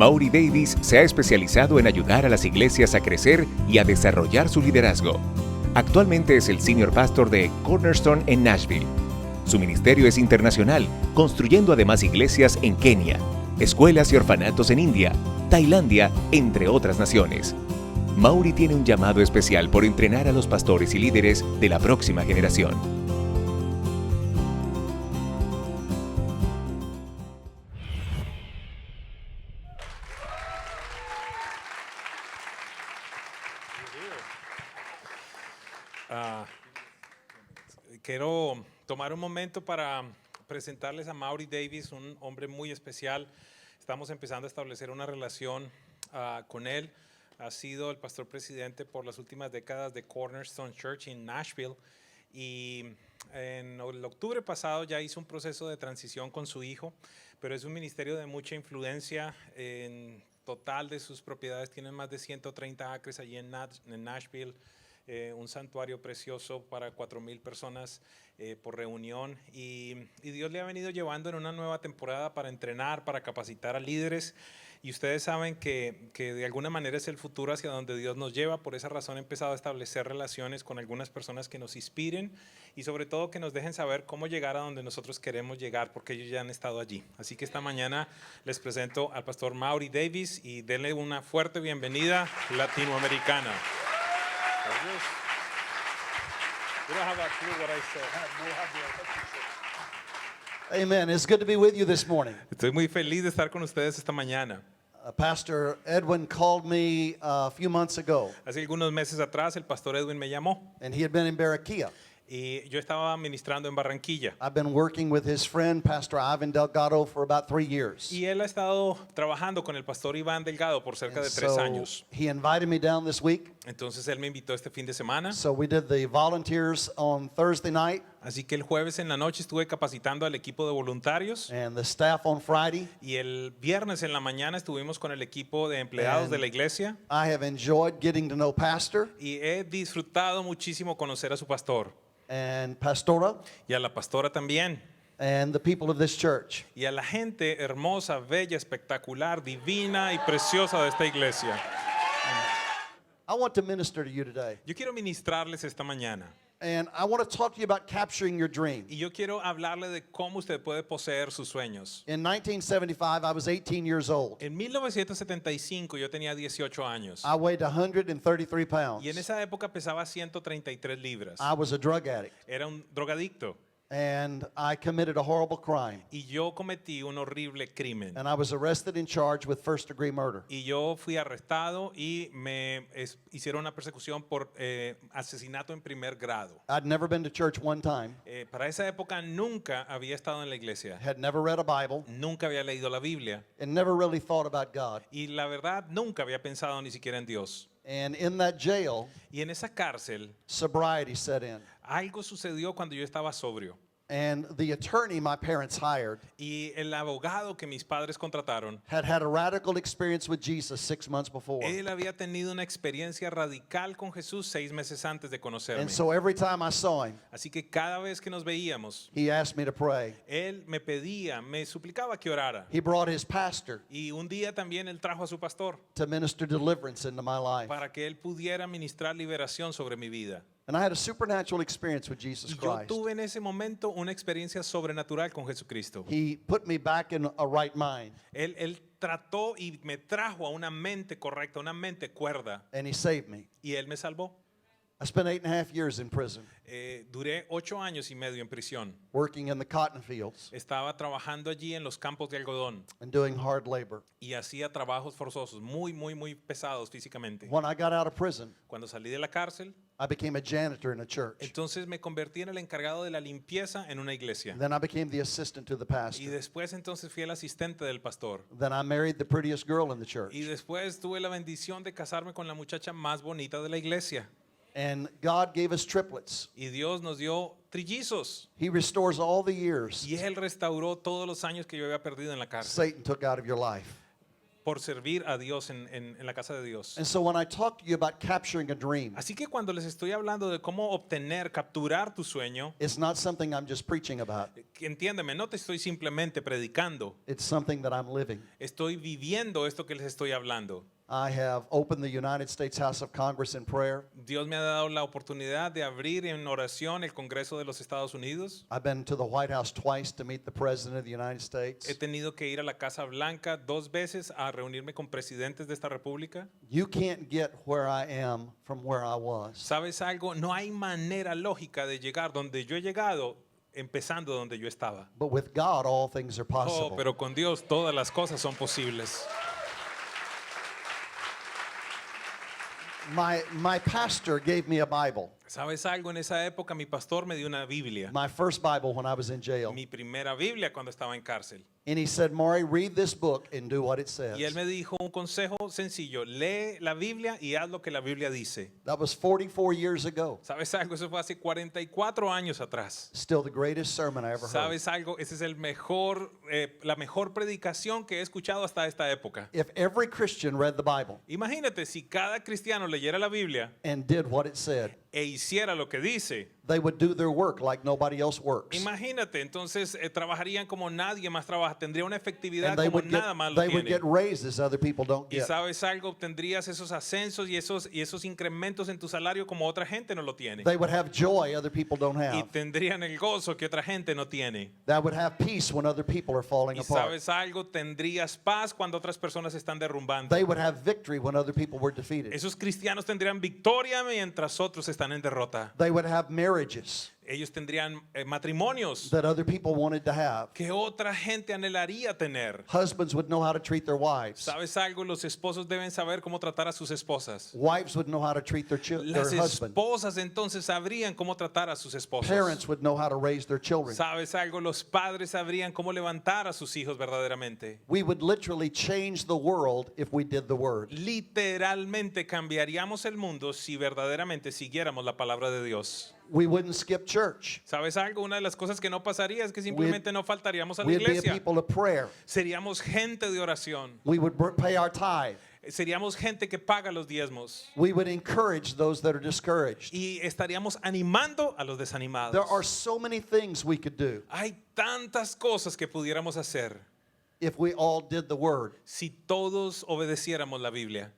Maury Davis se ha especializado en ayudar a las iglesias a crecer y a desarrollar su liderazgo. Actualmente es el senior pastor de Cornerstone en Nashville. Su ministerio es internacional, construyendo además iglesias en Kenia, escuelas y orfanatos en India, Tailandia, entre otras naciones. Maury tiene un llamado especial por entrenar a los pastores y líderes de la próxima generación. Quiero tomar un momento para presentarles a Maury Davis, un hombre muy especial. Estamos empezando a establecer una relación con él. Ha sido el pastor presidente por las últimas décadas de Cornerstone Church en Nashville y en el octubre pasado ya hizo un proceso de transición con su hijo, pero es un ministerio de mucha influencia. En total de sus propiedades tienen más de 130 acres allí en Nashville. Un santuario precioso para 4,000 personas por reunión y Dios le ha venido llevando en una nueva temporada para entrenar, para capacitar a líderes, y ustedes saben que de alguna manera es el futuro hacia donde Dios nos lleva. Por esa razón he empezado a establecer relaciones con algunas personas que nos inspiren y sobre todo que nos dejen saber cómo llegar a donde nosotros queremos llegar, porque ellos ya han estado allí. Así que esta mañana les presento al pastor Maury Davis y denle una fuerte bienvenida latinoamericana. You don't have a clue what I said. Amen. It's good to be with you this morning. Estoy muy feliz de estar con ustedes esta mañana. Pastor Edwin called me a few months ago, Hace algunos meses atrás el pastor Edwin me llamó and he had been in Barranquilla. y yo estaba ministrando en Barranquilla. I've been working with his friend, Pastor Ivan Delgado, for about 3 years. Y él ha estado trabajando con el pastor Iván Delgado por cerca de 3 años. He invited me down this week. Entonces él me invitó este fin de semana. So we did the volunteers on Thursday night Así que el jueves en la noche estuve capacitando al equipo de voluntarios and the staff on Friday. y el viernes en la mañana estuvimos con el equipo de empleados de la iglesia. I have enjoyed getting to know Pastor Y he disfrutado muchísimo conocer a su pastor and Pastora y a la pastora también. and the people of this church. Y a la gente hermosa, bella, espectacular, divina y preciosa de esta iglesia. I want to minister to you today. Yo quiero ministrarles esta mañana. And I want to talk to you about capturing your dream. Y yo quiero hablarle de cómo usted puede poseer sus sueños. In 1975, I was 18 years old. En 1975 yo tenía 18 años. I weighed 133 pounds. Y en esa época pesaba 133 libras. I was a drug addict, Era un drogadicto. and I committed a horrible crime. Y yo cometí un horrible crimen. And I was arrested and charged with first-degree murder. Y yo fui arrestado y me hicieron una persecución por asesinato en primer grado. I'd never been to church one time, Para esa época nunca había estado en la iglesia. had never read a Bible, Nunca había leído la Biblia. and never really thought about God. Y la verdad, nunca había pensado ni siquiera en Dios. And in that jail, Y en esa cárcel, sobriety set in. algo sucedió cuando yo estaba sobrio. And the attorney my parents hired Y el abogado que mis padres contrataron, had had a radical experience with Jesus 6 months before. él había tenido una experiencia radical con Jesús 6 meses antes de conocerme. And so every time I saw him, Así que cada vez que nos veíamos, he asked me to pray. él me pedía, me suplicaba que orara. He brought his pastor Y un día también él trajo a su pastor to minister deliverance into my life. para que él pudiera ministrar liberación sobre mi vida. And I had a supernatural experience with Jesus Y yo Christ. tuve en ese momento una experiencia sobrenatural con Jesucristo. He put me back in a right mind, Él trató y me trajo a una mente correcta, una mente cuerda, and he saved me. y él me salvó. I spent 8.5 years in prison, Duré 8 años y medio en prisión. working in the cotton fields Estaba trabajando allí en los campos de algodón and doing hard labor. y hacía trabajos forzosos, muy, muy, muy pesados físicamente. When I got out of prison, Cuando salí de la cárcel, I became a janitor in a church. entonces me convertí en el encargado de la limpieza en una iglesia. Then I became the assistant to the Y pastor. después entonces fui el asistente del pastor. Then I married the prettiest girl in the church. Y después tuve la bendición de casarme con la muchacha más bonita de la iglesia. And God gave us triplets. Y Dios nos dio trillizos. He restores all the years Y Él restauró todos los años que yo había perdido en la cárcel. Satan took out of your life. por servir a Dios en la casa de Dios. And so when I talk to you about capturing a dream, Así que cuando les estoy hablando de cómo obtener, capturar tu sueño, it's not something I'm just preaching about. que entiéndeme, no te estoy simplemente predicando, It's something that I'm living. estoy viviendo esto que les estoy hablando. I have opened the United States House of Congress in prayer. Dios me ha dado la oportunidad de abrir en oración el Congreso de los Estados Unidos. I've been to the White House twice to meet the President of the United States. He tenido que ir a la Casa Blanca 2 veces a reunirme con presidentes de esta república. You can't get where I am from where I was. ¿Sabes algo? No hay manera lógica de llegar donde yo he llegado empezando donde yo estaba. But with God, all things are Oh, possible. pero con Dios todas las cosas son posibles. My pastor gave me a Bible. ¿Sabes algo? En esa época mi pastor me dio una Biblia. My first Bible when I was in jail. Mi primera Biblia cuando estaba en cárcel. And he said, Maury, read this book and do what it says. Y él me dijo un consejo sencillo. Lee la Biblia y haz lo que la Biblia dice. That was 44 years ago. ¿Sabes algo? Eso fue hace 44 años atrás. Still the greatest sermon I ever heard. ¿Sabes algo? Esa es la mejor predicación que he escuchado hasta esta época. If every Christian read the Bible Imagínate si cada cristiano leyera la Biblia and did what it said, e hiciera lo que dice. they would do their work like nobody else works. Imagínate, entonces trabajarían como nadie más trabaja, tendría una efectividad And they como would nada más lo they would tiene. get raises other people don't Y get. sabes algo, obtendrías esos ascensos y esos incrementos en tu salario como otra gente no lo tiene. They would have joy other people don't Y have. tendrían el gozo que otra gente no tiene. That would have peace when other people are falling Y apart. sabes algo, tendrías paz cuando otras personas se están derrumbando. They would have victory when other people were defeated. Esos cristianos tendrían victoria mientras otros están en derrota. They would have marriages Ellos tendrían matrimonios that other people wanted to have. que otra gente anhelaría tener. Husbands would know how to treat their wives. ¿Sabes algo? Los esposos deben saber cómo tratar a sus esposas. Wives would know how to treat their Las husband. esposas entonces sabrían cómo tratar a sus esposos. Parents would know how to raise their children. ¿Sabes algo? Los padres sabrían cómo levantar a sus hijos verdaderamente. We would literally change the world if we did the word. Literalmente cambiaríamos el mundo si verdaderamente siguiéramos la palabra de Dios. We wouldn't skip church. ¿Sabes algo? Una de las cosas que no pasaría es que simplemente no faltaríamos a la We'd be a iglesia. people of prayer. Seríamos gente de oración. We would pay our tithe. Seríamos gente que paga los diezmos. We would encourage those that are discouraged. Y estaríamos animando a los desanimados. There are so many things we could do Hay tantas cosas que pudiéramos hacer if we all did the word. si todos obedeciéramos la Biblia.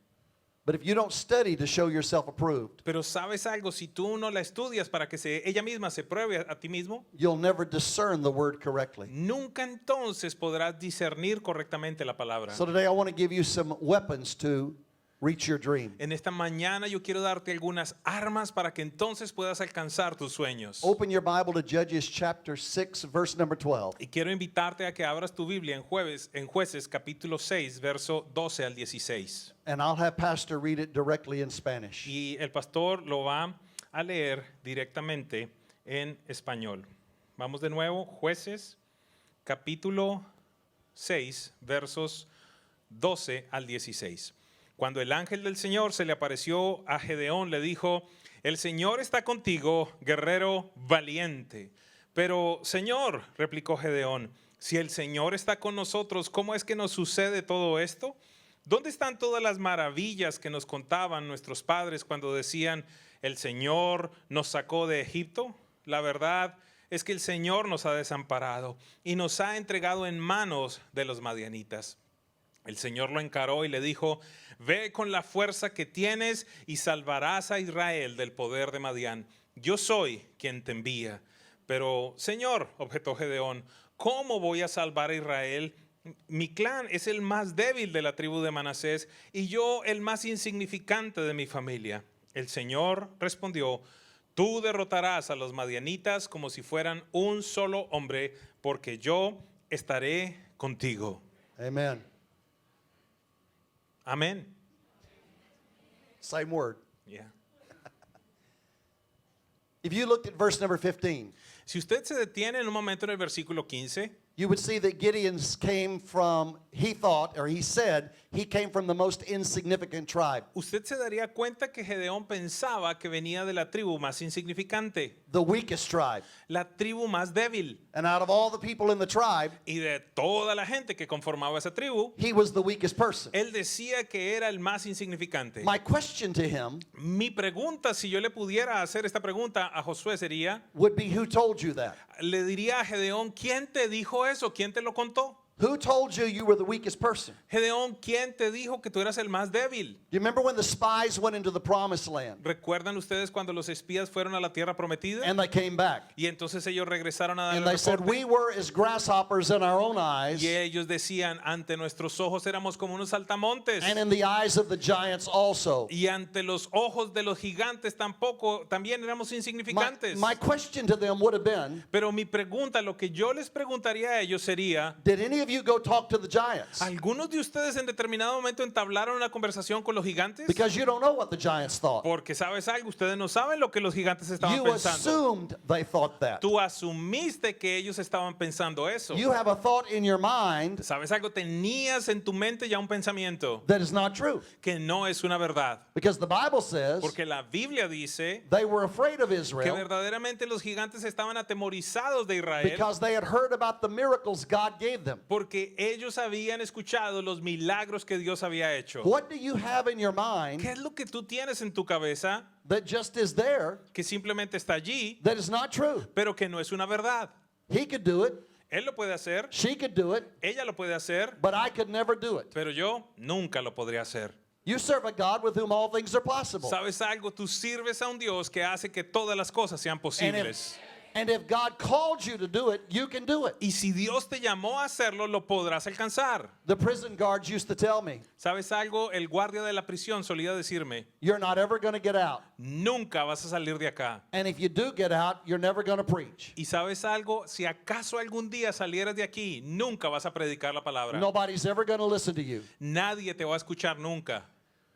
But if you don't study to show yourself approved, Pero ¿sabes algo? Si tú no la estudias para que ella misma se pruebe a ti mismo, you'll never discern the word correctly. nunca entonces podrás discernir correctamente la palabra. So today I want to give you some weapons to reach your dream. En esta mañana yo quiero darte algunas armas para que entonces puedas alcanzar tus sueños. Open your Bible to Judges chapter 6, verse number 12. Y quiero invitarte a que abras tu Biblia en Jueces capítulo 6, verso 12 al 16. And I'll have Pastor read it directly in Spanish. Y el pastor lo va a leer directamente en español. Vamos de nuevo, Jueces capítulo 6, versos 12 al 16. Cuando el ángel del Señor se le apareció a Gedeón, le dijo: el Señor está contigo, guerrero valiente. Pero, Señor, replicó Gedeón, si el Señor está con nosotros, ¿cómo es que nos sucede todo esto? ¿Dónde están todas las maravillas que nos contaban nuestros padres cuando decían: el Señor nos sacó de Egipto? La verdad es que el Señor nos ha desamparado y nos ha entregado en manos de los madianitas. El Señor lo encaró y le dijo: ve con la fuerza que tienes y salvarás a Israel del poder de Madián. Yo soy quien te envía. Pero, Señor, objetó Gedeón, ¿cómo voy a salvar a Israel? Mi clan es el más débil de la tribu de Manasés y yo el más insignificante de mi familia. El Señor respondió: tú derrotarás a los madianitas como si fueran un solo hombre, porque yo estaré contigo. Amen. Amén. Same word. Yeah. If you looked at verse number 15, Si usted se detiene en un momento en el versículo 15, you would see that Gideon's came from, he thought, or he said, he came from the most insignificant tribe. Usted se daría cuenta que Gedeón pensaba que venía de la tribu más insignificante, The weakest tribe. la tribu más débil. And out of all the people in the tribe, Y de toda la gente que conformaba esa tribu, he was the weakest person. él decía que era el más insignificante. My question to him Mi pregunta, si yo le pudiera hacer esta pregunta a Josué sería, would be, who told you that? le diría a Gedeón, ¿quién te dijo eso? ¿Quién te lo contó? Who told you you were the weakest person? Gedeón, ¿quién te dijo que tú eras el más débil? Do you remember when the spies went into the promised land ¿Recuerdan ustedes cuando los espías fueron a la tierra prometida? and they came back? Y entonces ellos regresaron a dar And el they said, reporte. we were as grasshoppers in our own eyes Y ellos decían, ante nuestros ojos éramos como unos saltamontes. and in the eyes of the giants also. Y ante los ojos de los gigantes también éramos insignificantes. My question to them would have been, Pero mi pregunta, lo que yo les preguntaría a ellos sería, did any of you go talk to the giants? ¿algunos de ustedes en determinado momento entablaron una conversación con los gigantes? Because you don't know what the giants thought. Porque sabes algo, ustedes no saben lo que los gigantes estaban You pensando. assumed they thought that. Tú asumiste que ellos estaban pensando eso. You have a thought in your mind ¿Sabes algo? Tenías en tu mente ya un pensamiento that is not true. que no es una verdad. Because the Bible says Porque la Biblia dice they were afraid of que Israel verdaderamente los gigantes estaban atemorizados de Israel because they had heard about the miracles God gave them. porque ellos habían escuchado los milagros que Dios había hecho. What do you have in your ¿Qué mind es lo que tú tienes en tu cabeza that just is there que simplemente está allí, that is not true? pero que no es una verdad? He could do it, Él lo puede hacer, she could do it, ella lo puede hacer, but I could never do it. pero yo nunca lo podría hacer. You serve a God with whom all things are possible. ¿Sabes algo? Tú sirves a un Dios que hace que todas las cosas sean posibles. And if God called you to do it, you can do it. Y si Dios te llamó a hacerlo, lo podrás alcanzar. The prison guards used to tell me, ¿Sabes algo? El guardia de la prisión solía decirme, you're not ever going to get out. nunca vas a salir de acá. And if you do get out, you're never going to preach. Y sabes algo, si acaso algún día salieras de aquí, nunca vas a predicar la palabra. Nobody's ever going to listen to you. Nadie te va a escuchar nunca.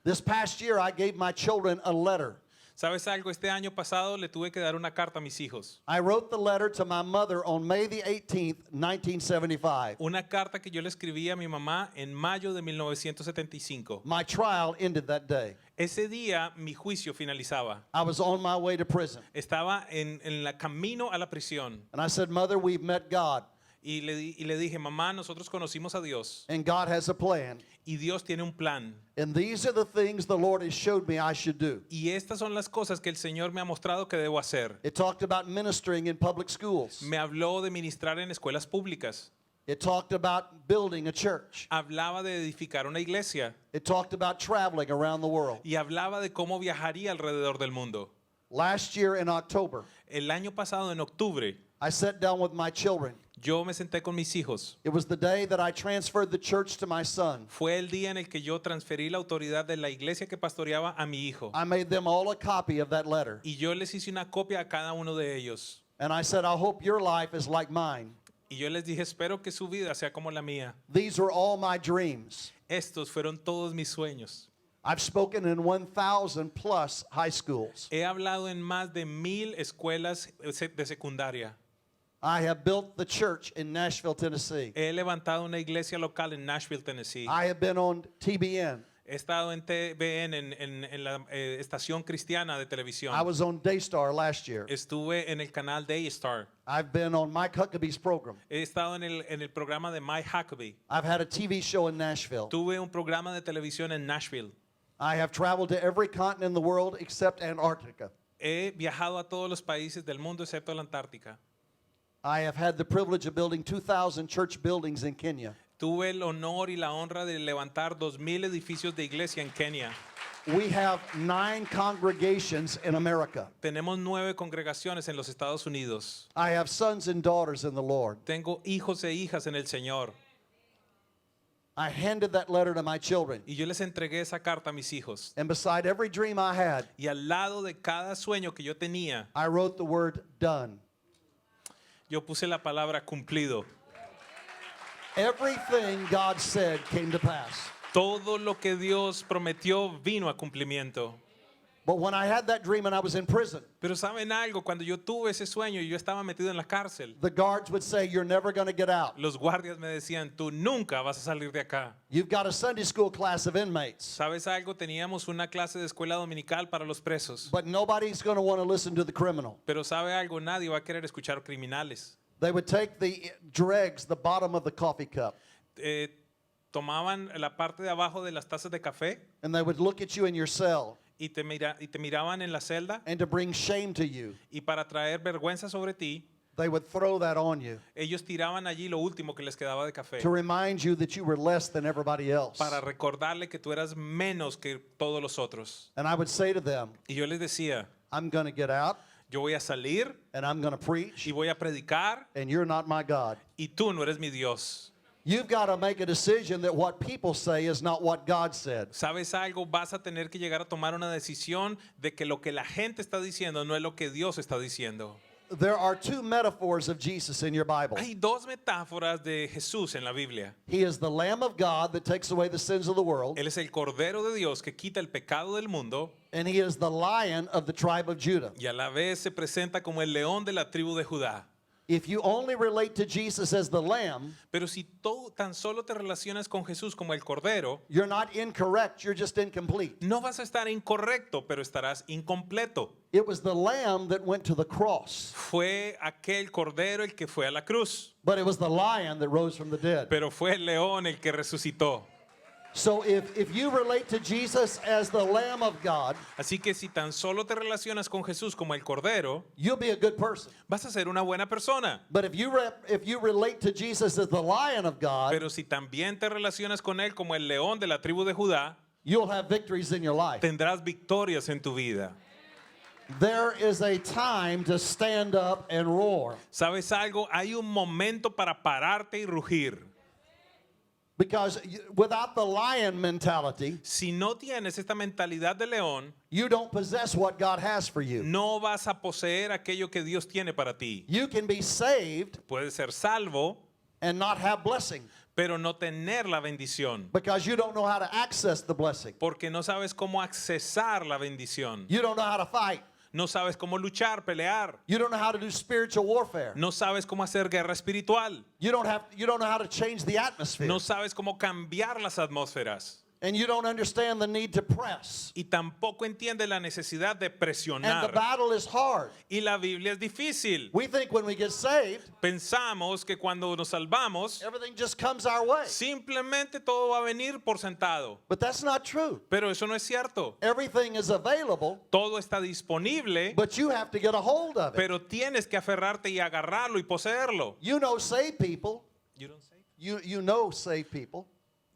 This past year, I gave my children a letter. ¿Sabes algo? Este año pasado le tuve que dar una carta a mis hijos. I wrote the letter to my mother on May the 18th, 1975. Una carta que yo le escribí a mi mamá en mayo de 1975. My trial ended that day. Ese día mi juicio finalizaba. I was on my way to prison. Estaba en la camino a la prisión. And I said, Mother, we've met God. Y le dije, mamá, nosotros conocimos a Dios. And God has a plan. Y Dios tiene un plan. And these are the things the Lord has showed me I should do. Y estas son las cosas que el Señor me ha mostrado que debo hacer. It talked about ministering in public schools. Me habló de ministrar en escuelas públicas. It talked about building a church. Hablaba de edificar una iglesia. It talked about traveling around the world. Y hablaba de cómo viajaría alrededor del mundo. Last year in October, El año pasado, en octubre, I sat down with my children. yo me senté con mis hijos. It was the day that I transferred the church to my son. Fue el día en el que yo transferí la autoridad de la iglesia que pastoreaba a mi hijo. I made them all a copy of that letter. Y yo les hice una copia a cada uno de ellos. And I said, I hope your life is like mine. Y yo les dije, espero que su vida sea como la mía. These are all my dreams. Estos fueron todos mis sueños. I've spoken in 1,000 plus high schools. He hablado en más de 1000 escuelas de secundaria. I have built the church in Nashville, Tennessee. He levantado una iglesia local en Nashville, Tennessee. I have been on TBN. He estado en TVN, en la estación cristiana de televisión. I was on Daystar last year. Estuve en el canal Daystar. I've been on Mike Huckabee's program. He estado en el programa de Mike Huckabee. I've had a TV show in Nashville. Tuve un programa de televisión en Nashville. I have traveled to every continent in the world except Antarctica. He viajado a todos los países del mundo excepto la Antártica. I have had the privilege of building 2,000 church buildings in Kenya. Tuve el honor y la honra de levantar 2000 edificios de iglesia en Kenia. We have 9 congregations in America. Tenemos 9 congregaciones en los Estados Unidos. I have sons and daughters in the Lord. Tengo hijos e hijas en el Señor. I handed that letter to my children. Y yo les entregué esa carta a mis hijos. And beside every dream I had, Y al lado de cada sueño que yo tenía, I wrote the word done. yo puse la palabra cumplido. Everything God said came to pass. Todo lo que Dios prometió vino a cumplimiento. But when I had that dream and I was in prison, Pero ¿saben algo? Cuando yo tuve ese sueño y yo estaba metido en la cárcel, the guards would say, "You're never going to get out. los guardias me decían, tú nunca vas a salir de acá. You've got a Sunday school class of inmates, ¿Sabes algo? Teníamos una clase de escuela dominical para los presos. but nobody's going to want to listen to the criminal." Pero ¿sabe algo? Nadie va a querer escuchar criminales. They would take the dregs, the bottom of the coffee cup, Eh, tomaban la parte de abajo de las tazas de café and they would look at you in your cell, y te miraban en la celda, and to bring shame to you, y para traer vergüenza sobre ti, they would throw that on you ellos tiraban allí lo último que les quedaba de café to remind you that you were less than everybody else. para recordarle que tú eras menos que todos los otros. And I would say to them, Y yo les decía, "I'm going to get out yo voy a salir and I'm going to preach, y voy a predicar and you're not my God." y tú no eres mi Dios. You've got to make a decision that what people say is not what God said. ¿Sabes algo? Vas a tener que llegar a tomar una decisión de que lo que la gente está diciendo no es lo que Dios está diciendo. There are two metaphors of Jesus in your Bible. Hay dos metáforas de Jesús en la Biblia. He is the Lamb of God that takes away the sins of the world, Él es el Cordero de Dios que quita el pecado del mundo and he is the Lion of the tribe of Judah. y a la vez se presenta como el león de la tribu de Judá. If you only relate to Jesus as the Lamb, Pero si tú tan solo te relacionas con Jesús como el Cordero, you're not incorrect, you're just incomplete. no vas a estar incorrecto, pero estarás incompleto. It was the Lamb that went to the cross, Fue aquel Cordero el que fue a la cruz, but it was the Lion that rose from the dead. pero fue el león el que resucitó. So if you relate to Jesus as the Lamb of God, Así que si tan solo te relacionas con Jesús como el Cordero, you'll be a good person. vas a ser una buena persona. But if you relate to Jesus as the Lion of God, Pero si también te relacionas con Él como el león de la tribu de Judá, you'll have victories in your life. tendrás victorias en tu vida. There is a time to stand up and roar, ¿Sabes algo? Hay un momento para pararte y rugir. because without the lion mentality, Si no tienes esta mentalidad de león, you don't possess what God has for you. no vas a poseer aquello que Dios tiene para ti. You can be saved Puedes ser salvo, and not have blessing pero no tener la bendición, because you don't know how to access the blessing. porque no sabes cómo accesar la bendición. You don't know how to fight. No sabes cómo luchar, pelear. You don't know how to do spiritual warfare. No sabes cómo hacer guerra espiritual. You don't know how to change the atmosphere. No sabes cómo cambiar las atmósferas. And you don't understand the need to press. Y tampoco entiendes la necesidad de And the presionar. battle is hard. Y la Biblia es difícil. We think when we get saved, Pensamos que cuando nos salvamos, everything just comes our way. simplemente todo va a venir por sentado. But that's not true. Pero eso no es cierto. Everything is available, Todo está disponible, but you have to get a hold of it. pero tienes que aferrarte y agarrarlo y poseerlo. You know saved people. You know saved people.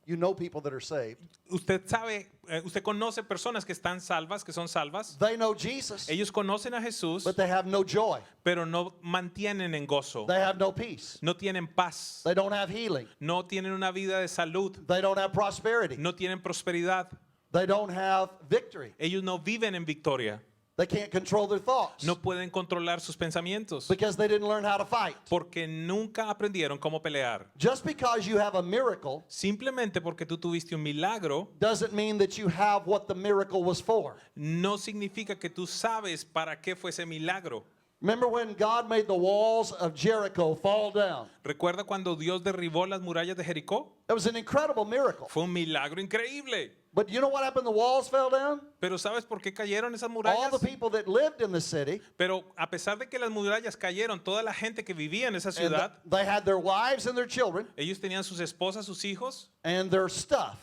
You know people that are saved. Usted sabe, usted conoce personas que están salvas, que son salvas. They know Jesus, Ellos conocen a Jesús, but they have no joy. pero no mantienen en gozo. They have no peace. No tienen paz. They don't have healing. No tienen una vida de salud. They don't have prosperity. No tienen prosperidad. They don't have victory. Ellos no viven en victoria. They can't control their thoughts No pueden controlar sus pensamientos because they didn't learn how to fight. porque nunca aprendieron cómo pelear. Just because you have a miracle Simplemente porque tú tuviste un milagro doesn't mean that you have what the miracle was for. no significa que tú sabes para qué fue ese milagro. Remember when God made the walls of Jericho fall down? ¿Recuerda cuando Dios derribó las murallas de Jericó? It was an incredible miracle. Fue un milagro increíble. But you know what happened? The walls fell down? Pero ¿sabes por qué cayeron esas All murallas? the people that lived in the city, Pero a pesar de que las murallas cayeron, toda la gente que vivía en esa and ciudad, they had their wives and their children ellos tenían sus esposas, sus hijos and their stuff,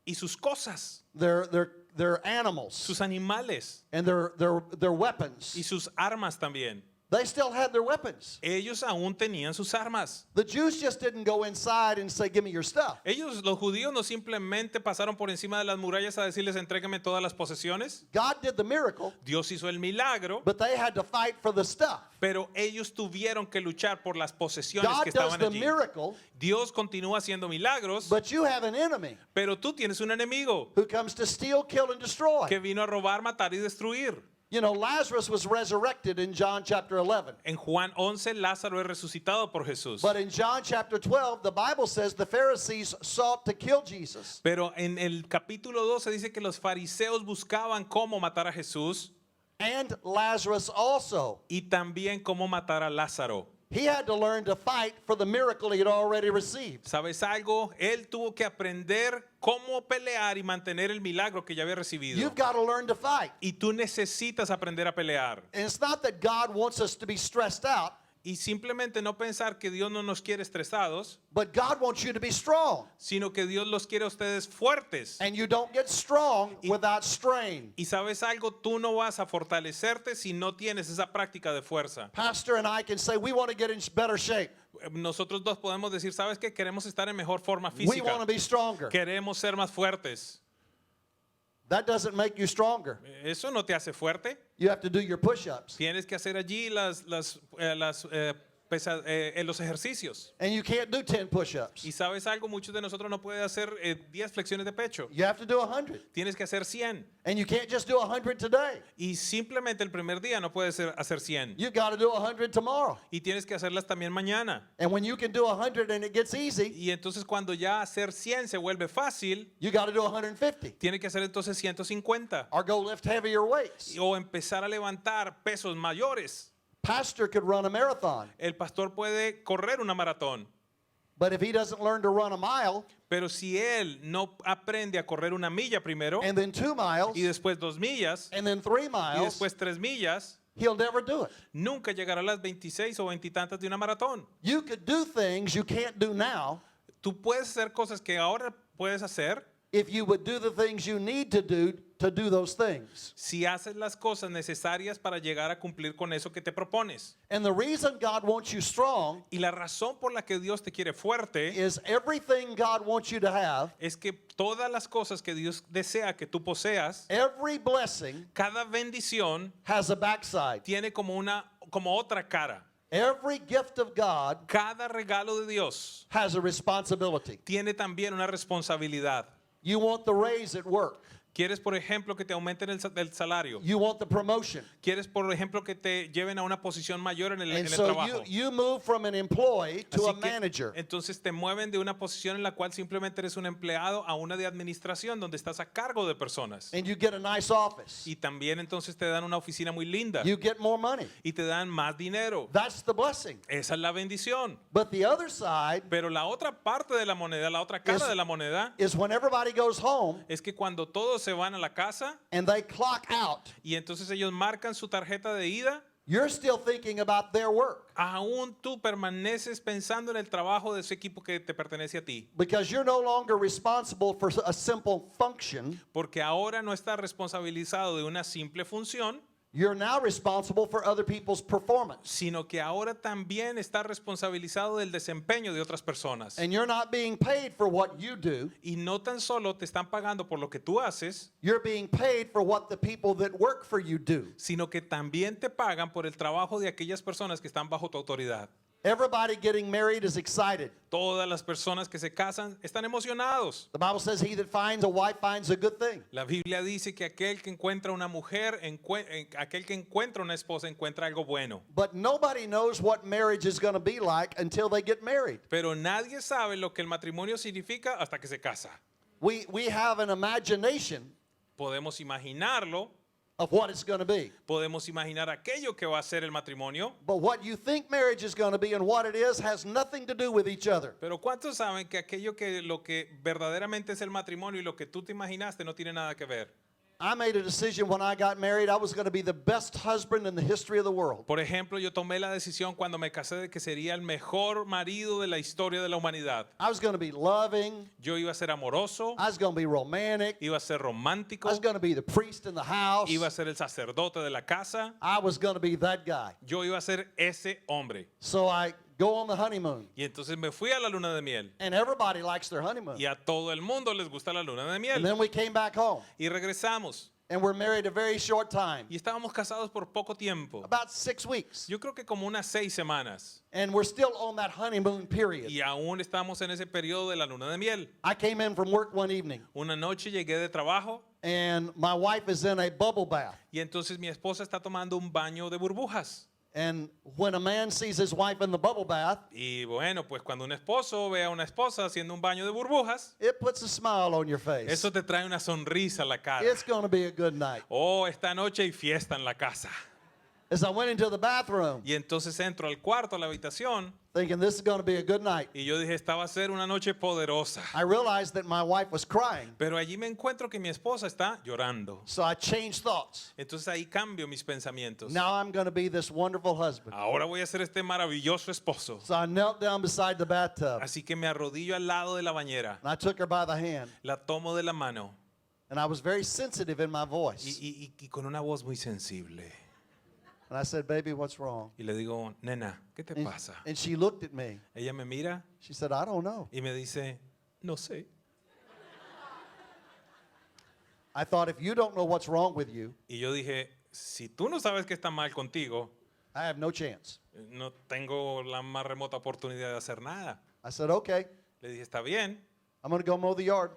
y sus cosas, their animals sus animales and their weapons. y sus armas también. They still had their weapons. Ellos aún tenían sus armas. The Jews just didn't go inside and say, "Give me your stuff." Ellos, los judíos, no simplemente pasaron por encima de las murallas a decirles, entrégame todas las posesiones. God did the miracle, Dios hizo el milagro, but they had to fight for the stuff. pero ellos tuvieron que luchar por las posesiones God que does estaban the allí. miracle, Dios continúa haciendo milagros, but you have an enemy pero tú tienes un enemigo who comes to steal, kill, and destroy. que vino a robar, matar y destruir. You know, Lazarus was resurrected in John chapter 11. En Juan 11, Lázaro es resucitado por Jesús. But in John chapter 12, the Bible says the Pharisees sought to kill Jesus. Pero en el capítulo 12 dice que los fariseos buscaban cómo matar a Jesús And Lazarus also. y también cómo matar a Lázaro. He had to learn to fight for the miracle he had already received. ¿Sabes algo? Él tuvo que aprender cómo pelear y mantener el milagro que ya había recibido. You've got to learn to fight. Y tú necesitas aprender a pelear. And it's not that God wants us to be stressed out, Y simplemente no pensar que Dios no nos quiere estresados, but God wants you to be strong. sino que Dios los quiere a ustedes fuertes. And you don't get strong without strain. Y sabes algo, tú no vas a fortalecerte si no tienes esa práctica de fuerza. Pastor and I can say we want to get in better shape. Nosotros dos podemos decir, ¿sabes qué? Queremos estar en mejor forma We física. want to be stronger. Queremos ser más fuertes. That doesn't make you stronger. Eso no te hace fuerte. You have to do your push-ups. Tienes que hacer allí los ejercicios. And you can't do 10 push-ups. Y sabes algo, muchos de nosotros no pueden hacer 10 flexiones de pecho. You have to do 100. Tienes que hacer 100. And you can't just do 100 today. Y simplemente el primer día no puedes hacer 100. You got to do 100 tomorrow. Y tienes que hacerlas también mañana. And when you can do 100 and it gets easy, Y entonces cuando ya hacer 100 se vuelve fácil, you got to do 150. tienes que hacer entonces 150. Or go lift heavier weights. O empezar a levantar pesos mayores. Pastor could run a marathon, El pastor puede correr una maratón. but if he doesn't learn to run a mile Pero si él no aprende a correr una milla primero, and then 2 miles y después 2 millas, and then 3 y miles, después 3 millas, he'll never do it. nunca llegará a las 26 o 20 y tantas de una maratón. You could do things you can't do now Tú puedes hacer cosas que ahora puedes hacer if you would do the things you need to do those things. si haces las cosas necesarias para llegar a cumplir con eso que te propones. And the reason God wants you strong Y la razón por la que Dios te quiere fuerte is everything God wants you to have, es que todas las cosas que Dios desea que tú poseas, every blessing cada bendición has a backside. tiene como otra cara. Every gift of God Cada regalo de Dios has a responsibility. tiene también una responsabilidad. You want the raise at work. ¿Quieres, por ejemplo, que te aumenten el salario? You want the promotion. ¿Quieres, por ejemplo, que te lleven a una posición mayor en And el so trabajo? you move from an employee to a Así que, manager. entonces te mueven de una posición en la cual simplemente eres un empleado a una de administración donde estás a cargo de personas. And you get a nice office. Y también entonces te dan una oficina muy linda You get more money. y te dan más dinero. That's the blessing. Esa es la bendición. But the other side Pero la otra parte de la moneda, la otra cara de la moneda, is when everybody goes home es que cuando todos se van a la casa and they clock out, y entonces ellos marcan su tarjeta de ida, you're still thinking about their work aún tú permaneces pensando en el trabajo de ese equipo que te pertenece a ti. because you're no longer responsible for a simple function. Porque ahora no estás responsabilizado de una simple función, You're now responsible for other people's performance. sino que ahora también estás responsabilizado del desempeño de otras personas. And you're not being paid for what you do. Y no tan solo te están pagando por lo que tú haces, You're being paid for what the people that work for you do. sino que también te pagan por el trabajo de aquellas personas que están bajo tu autoridad. Everybody getting married is excited. Todas las personas que se casan están emocionados. The Bible says he that finds a wife finds a good thing. La Biblia dice que aquel que encuentra una mujer, aquel que encuentra una esposa, encuentra algo bueno. But nobody knows what marriage is going to be like until they get married. Pero nadie sabe lo que el matrimonio significa hasta que se casa. We have an imagination Podemos imaginarlo, of what it's going to be. podemos imaginar aquello que va a ser el matrimonio, But what you think marriage is going to be and what it is has nothing to do with each other. pero ¿cuántos saben que aquello que lo que verdaderamente es el matrimonio y lo que tú te imaginaste no tiene nada que ver? I made a decision when I got married I was going to be the best husband in the history of the world. Por ejemplo, yo tomé la decisión cuando me casé de que sería el mejor marido de la historia de la humanidad. I was going to be loving. Yo iba a ser amoroso, I was going to be romantic. iba a ser romántico, I was going to be the priest in the house. iba a ser el sacerdote de la casa, I was going to be that guy. yo iba a ser ese hombre. So I go on the honeymoon. Y entonces me fui a la luna de miel. And everybody likes their honeymoon. Y a todo el mundo les gusta la luna de And miel. then we came back home. Y regresamos. And we're married a very short time. Y estábamos casados por poco tiempo. About 6 weeks. Yo creo que como unas 6 semanas. And we're still on that honeymoon period. Y aún estamos en ese periodo de la luna de miel. I came in from work one evening. Una noche llegué de trabajo and my wife is in a bubble bath. Y entonces mi esposa está tomando un baño de burbujas. And when a man sees his wife in the bubble bath, Y bueno, pues cuando un esposo ve a una esposa haciendo un baño de burbujas, it puts a smile on your face. eso te trae una sonrisa a la cara. It's going to be a good night. Oh, esta noche hay fiesta en la casa. As I went into the bathroom, Y entonces entro al cuarto, a la habitación, thinking this is going to be a good night, y yo dije, esta va a ser una noche poderosa. I realized that my wife was crying. Pero allí me encuentro que mi esposa está llorando. So I changed thoughts. Entonces ahí cambio mis pensamientos. Now I'm going to be this wonderful husband. Ahora voy a ser este maravilloso esposo. So I knelt down beside the bathtub Así que me arrodillo al lado de la bañera, and I took her by the hand. la tomo de la mano And I was very sensitive in my voice. y con una voz muy sensible. And I said, baby, what's wrong? Y le digo, nena, ¿qué te And, pasa? and she looked at me. Ella me mira She said, I don't know. y me dice, no sé. I thought, if you don't know what's wrong with you, Y yo dije, si tú no sabes qué está mal contigo, I have no chance. no tengo la más remota oportunidad de hacer nada. I said, okay, Le dije, está bien, I'm going to go mow the yard.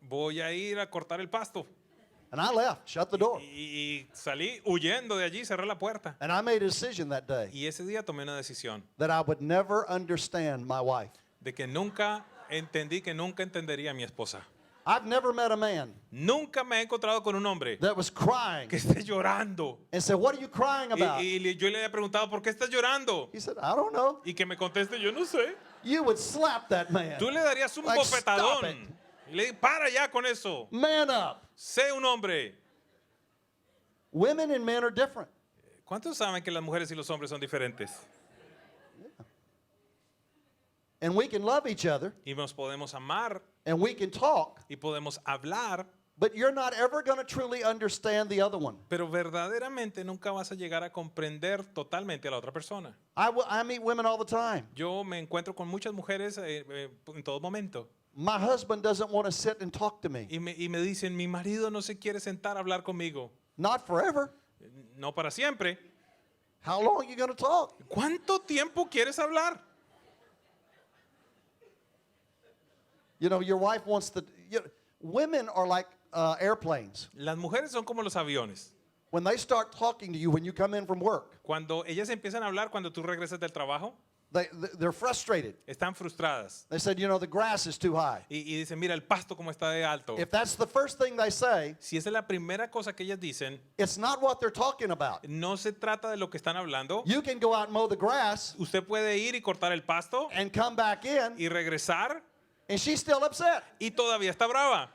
voy a ir a cortar el pasto. And I left, shut the door. Y salí huyendo de allí, cerré la puerta. And I made a decision that day Y ese día tomé una decisión that I would never understand my wife. de que nunca entendería a mi esposa. I've never met a man Nunca me he encontrado con un hombre that was crying que esté llorando. and said, what are you crying about? Yo le he preguntado, ¿por qué estás llorando? He said, I don't know. Y que me conteste, yo no sé. You would slap that man. Tú le darías un Like, stop bofetadón. it. Y le digo, para ya con eso. Man up. Sé un hombre. Women and men are different. ¿Cuántos saben que las mujeres y los hombres son diferentes? And we can love each other Y nos podemos amar and we can talk, y podemos hablar, but you're not ever going to truly understand the other one. pero verdaderamente nunca vas a llegar a comprender totalmente a la otra persona. I meet women all the time. Yo me encuentro con muchas mujeres en todo momento My husband doesn't want to sit and talk to me. y me dicen, mi marido no se quiere sentar a hablar conmigo. Not forever. No para siempre. How long are you going to talk? ¿Cuánto tiempo quieres hablar? You know, your wife wants to. Women are like airplanes. Las mujeres son como los aviones. When they start talking to you when you come in from work, Cuando ellas empiezan a hablar cuando tú regresas del trabajo, they're frustrated. están frustradas. They said, you know, the grass is too high. Y dicen, mira el pasto como está de alto. If that's the first thing they say, Si esa es la primera cosa que ellas dicen, it's not what they're talking about. no se trata de lo que están hablando. You can go out and mow the grass Usted puede ir y cortar el pasto and come back in, y regresar and she's still upset. y todavía está brava.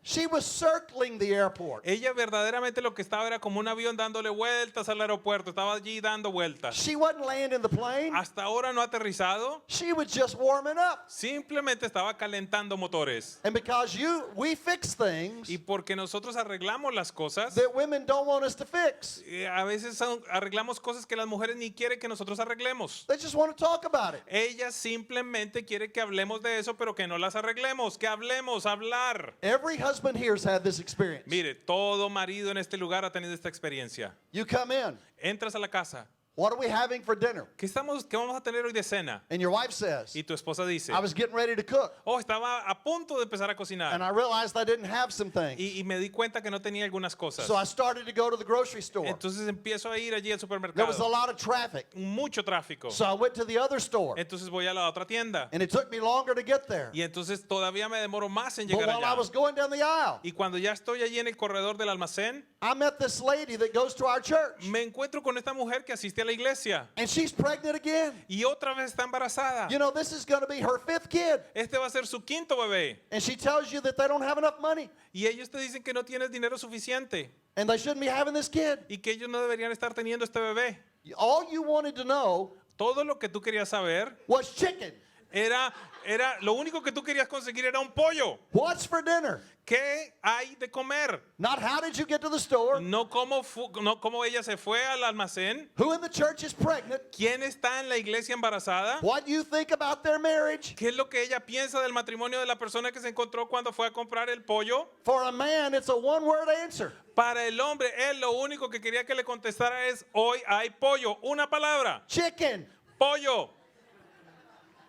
She was circling the airport. Ella verdaderamente lo que estaba era como un avión dándole vueltas al aeropuerto. Estaba allí dando vueltas. She wasn't landing the plane. Hasta ahora no ha aterrizado. She was just warming up. Simplemente estaba calentando motores. And because we fix things Y porque nosotros arreglamos las cosas, that women don't want us to fix. a veces arreglamos cosas que las mujeres ni quieren que nosotros arreglemos. They just want to talk about it. Ella simplemente quiere que hablemos de eso, pero que no las arreglemos, que hablemos, hablar. Every husband here has had this experience. Mire, todo marido en este lugar ha tenido esta experiencia. You come in. Entras a la casa. What are we having for dinner? ¿Qué vamos a tener hoy de cena? And your wife says, Y tu esposa dice, I was getting ready to cook. oh, estaba a punto de empezar a And cocinar. I realized I didn't have some things. Y me di cuenta que no tenía algunas cosas. So I started to go to the grocery store. Entonces empiezo a ir allí al There supermercado. was a lot of traffic. Mucho tráfico. So I went to the other store. Entonces voy a la otra tienda. And it took me longer to get there. Y entonces todavía me demoro más en But llegar while I allá. was going down the aisle, Y cuando ya estoy allí en el corredor del almacén, I met this lady that goes to our church. me encuentro con esta mujer que asiste a la iglesia. And she's pregnant again. Y otra vez está embarazada. You know, this is going to be her 5th kid. Este va a ser su quinto bebé. And she tells you that they don't have enough money. Y ellos te dicen que no tienes dinero suficiente. And they shouldn't be having this kid. Y que ellos no deberían estar teniendo este bebé. All you wanted to know Todo lo que tú querías saber was chicken. era lo único que tú querías conseguir era un pollo. What's for dinner? ¿Qué hay de comer? Not how did you get to the store? No cómo ella se fue al almacén. Who in the church is pregnant? ¿Quién está en la iglesia embarazada? What do you think about their marriage? ¿Qué es lo que ella piensa del matrimonio de la persona que se encontró cuando fue a comprar el pollo? For a man, it's a one-word answer. Para el hombre, él lo único que quería que le contestara es, hoy hay pollo. Una palabra, Chicken. pollo.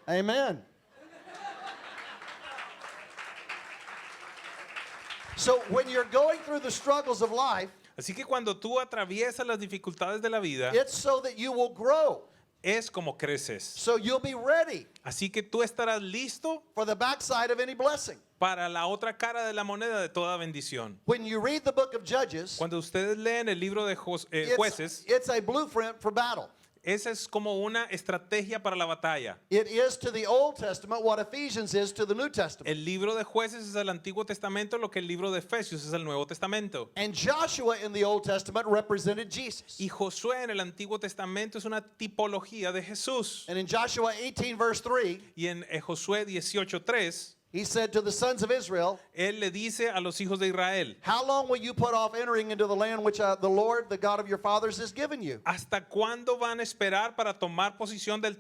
Amen. So when you're going through the struggles of life, Así que cuando tú atraviesas las dificultades de la vida, it's so that you will grow. es como creces. So you'll be ready Así que tú estarás listo for the backside of any blessing. para la otra cara de la moneda de toda bendición. When you read the book of Judges, Cuando ustedes leen el libro de Jueces, it's a blueprint for battle. esa es como una estrategia para la batalla. It is to the Old Testament what Ephesians is to the New Testament. El libro de Jueces es el Antiguo Testamento, lo que el libro de Efesios es el Nuevo Testamento. And Joshua in the Old Testament represented Jesus. Y Josué en el Antiguo Testamento es una tipología de Jesús. And in Joshua 18 verse 3, Y en Josué 18:3, he said to the sons of Israel, él le dice a los hijos de Israel, how long will you put off entering into the land which the Lord, the God of your fathers, has given you? ¿hasta cuándo van a esperar para tomar posición del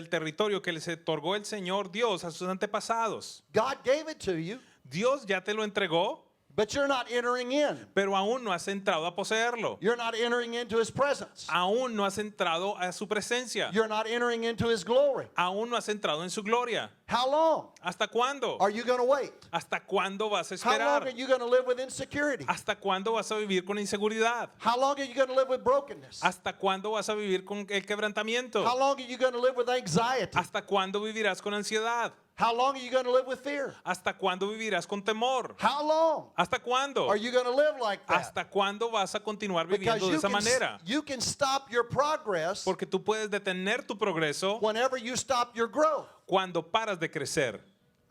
territorio que les otorgó el Señor Dios a sus antepasados? God gave it to you, Dios ya te lo entregó, but you're not entering in. pero aún no has entrado a poseerlo. You're not entering into his presence. Aún no has entrado a su presencia. You're not entering into his glory. Aún no has entrado en su gloria. How long ¿Hasta cuándo? are you going to wait? ¿Hasta cuándo vas a How long esperar? are you going to live with insecurity? ¿Hasta cuándo vas a vivir con inseguridad? How long are you going to live with brokenness? ¿Hasta cuándo vas a vivir con el quebrantamiento? How long are you going to live with anxiety? ¿Hasta cuándo vivirás con ansiedad? How long are you going to live with fear? ¿Hasta cuándo vivirás con temor? How long ¿Hasta cuándo? are you going to live like that? ¿Hasta cuándo vas a continuar Because viviendo de esa manera? you can stop your progress Porque tú puedes detener tu progreso whenever you stop your growth. cuando paras de crecer.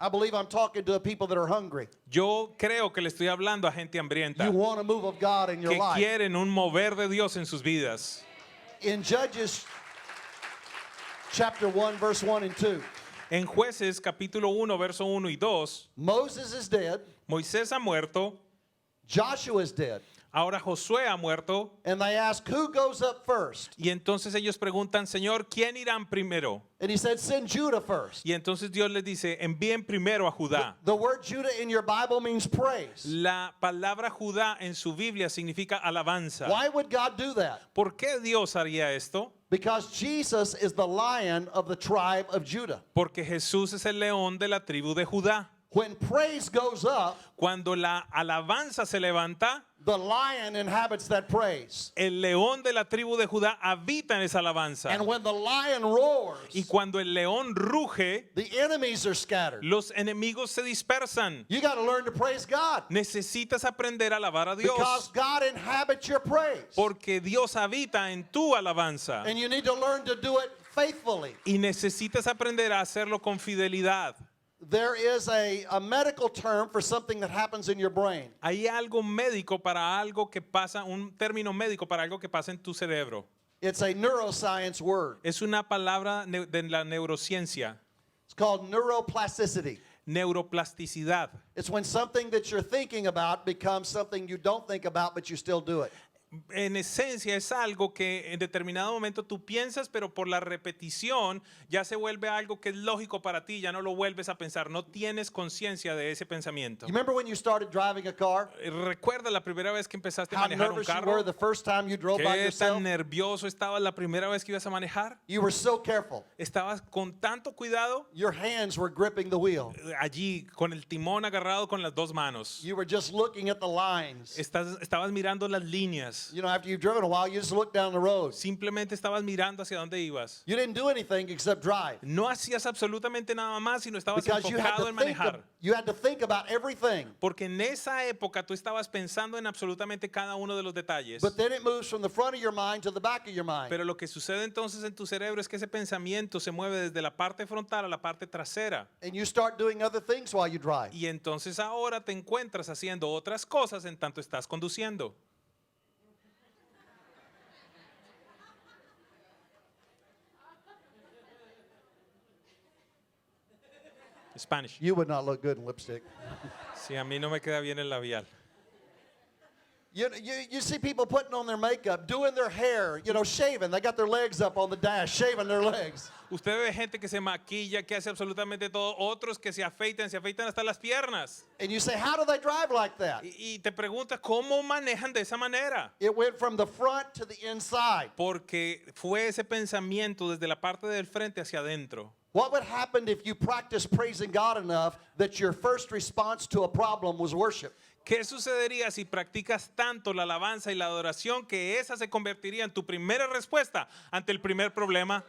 I believe I'm talking to people that are hungry. Yo creo que le estoy hablando a gente hambrienta You want a move of God in your que life. quieren un mover de Dios en sus vidas. In Judges chapter 1, verse 1 and 2, En Jueces capítulo 1, verso 1 y 2, Moses is dead, Moisés ha muerto, Joshua is dead. ahora Josué ha muerto, And they ask, who goes up first? y entonces ellos preguntan, Señor, ¿quién irán primero? And he said, send Judah first. Y entonces Dios les dice, envíen primero a Judá. The word Judah in your Bible means praise. La palabra Judá en su Biblia significa alabanza. Why would God do that? ¿Por qué Dios haría esto? Because Jesus is the lion of the tribe of Judah. Porque Jesús es el león de la tribu de Judá. When praise goes up, Cuando la alabanza se levanta, the lion inhabits that praise. el león de la tribu de Judá habita en esa alabanza. And when the lion roars, Y cuando el león ruge, the enemies are scattered. los enemigos se dispersan. You got to learn to praise God Necesitas aprender a alabar a because Dios. God inhabits your praise. Porque Dios habita en tu alabanza. And you need to learn to do it faithfully. Y necesitas aprender a hacerlo con fidelidad. There is a medical term for something that happens in your brain. Hay algo médico para algo que pasa, un término médico para algo que pasa en tu cerebro. It's a neuroscience word. Es una palabra de la neurociencia, It's called neuroplasticity. neuroplasticidad. It's when something that you're thinking about becomes something you don't think about, but you still do it. En esencia es algo que en determinado momento tú piensas, pero por la repetición ya se vuelve algo que es lógico para ti, ya no lo vuelves a pensar, no tienes conciencia de ese pensamiento. You remember when you started driving a car? ¿Recuerda la primera vez que empezaste a How manejar un nervous you carro? were the first time you drove by ¿Qué yourself? tan nervioso estabas la primera vez que ibas a manejar? You were so careful. Estabas con tanto cuidado Your hands were gripping the wheel. allí, con el timón agarrado con las dos manos. You were just looking at the lines. Estabas mirando las líneas. You know, after you've driven a while, you just look down the road. Simplemente estabas mirando hacia dónde ibas. You didn't do anything except drive. No hacías absolutamente nada más, sino estabas Because you had enfocado to en think, manejar. you had to think about everything. Porque en esa época tú estabas pensando en absolutamente cada uno de los detalles. But then it moves from the front of your mind to the back of your mind. Pero lo que sucede entonces en tu cerebro es que ese pensamiento se mueve desde la parte frontal a la parte trasera. And you start doing other things while you drive. Y entonces ahora te encuentras haciendo otras cosas en tanto estás conduciendo. Spanish. You would not look good in lipstick. Sí, a mí no me queda bien el labial. You see people putting on their makeup, doing their hair, you know, shaving. They got their legs up on the dash, shaving their legs. Usted ve gente que se maquilla, que hace absolutamente todo, otros que se afeitan hasta las piernas. And you say, how do they drive like that? Y te preguntas, ¿cómo manejan de esa manera? It went from the front to the inside. Porque fue ese pensamiento desde la parte del frente hacia adentro. What would happen if you practiced praising God enough that your first response to a problem was worship? ¿Qué sucedería si practicas tanto la alabanza y la adoración que esa se convertiría en tu primera respuesta ante el primer problema?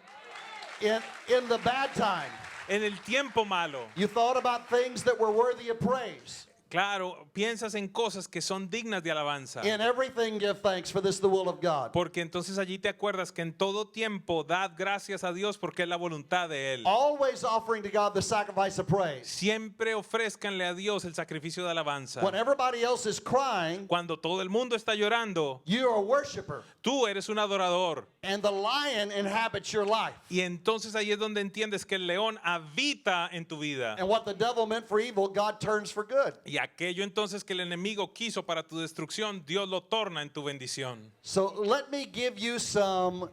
In the bad time, En el tiempo malo. you thought about things that were worthy of praise. Claro, piensas en cosas que son dignas de alabanza. In everything, give thanks, for this is the will of God. Porque entonces allí te acuerdas que en todo tiempo dad gracias a Dios porque es la voluntad de Él. Always offering to God the sacrifice of praise. Siempre ofrézcanle a Dios el sacrificio de alabanza. When everybody else is crying, Cuando todo el mundo está llorando, you're a worshiper, tú eres un adorador. and the lion inhabits your life. Y entonces ahí es donde entiendes que el león habita en tu vida. And what the devil meant for evil, God turns for good. Y aquello entonces que el enemigo quiso para tu destrucción, Dios lo torna en tu bendición. So let me give you some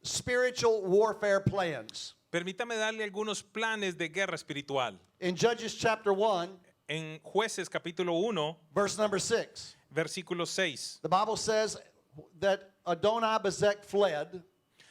spiritual warfare plans. Permítame darle algunos planes de guerra espiritual. In Judges chapter 1, En Jueces capítulo 1, verse number 6, versículo 6. the Bible says that Adonai-Bezek fled,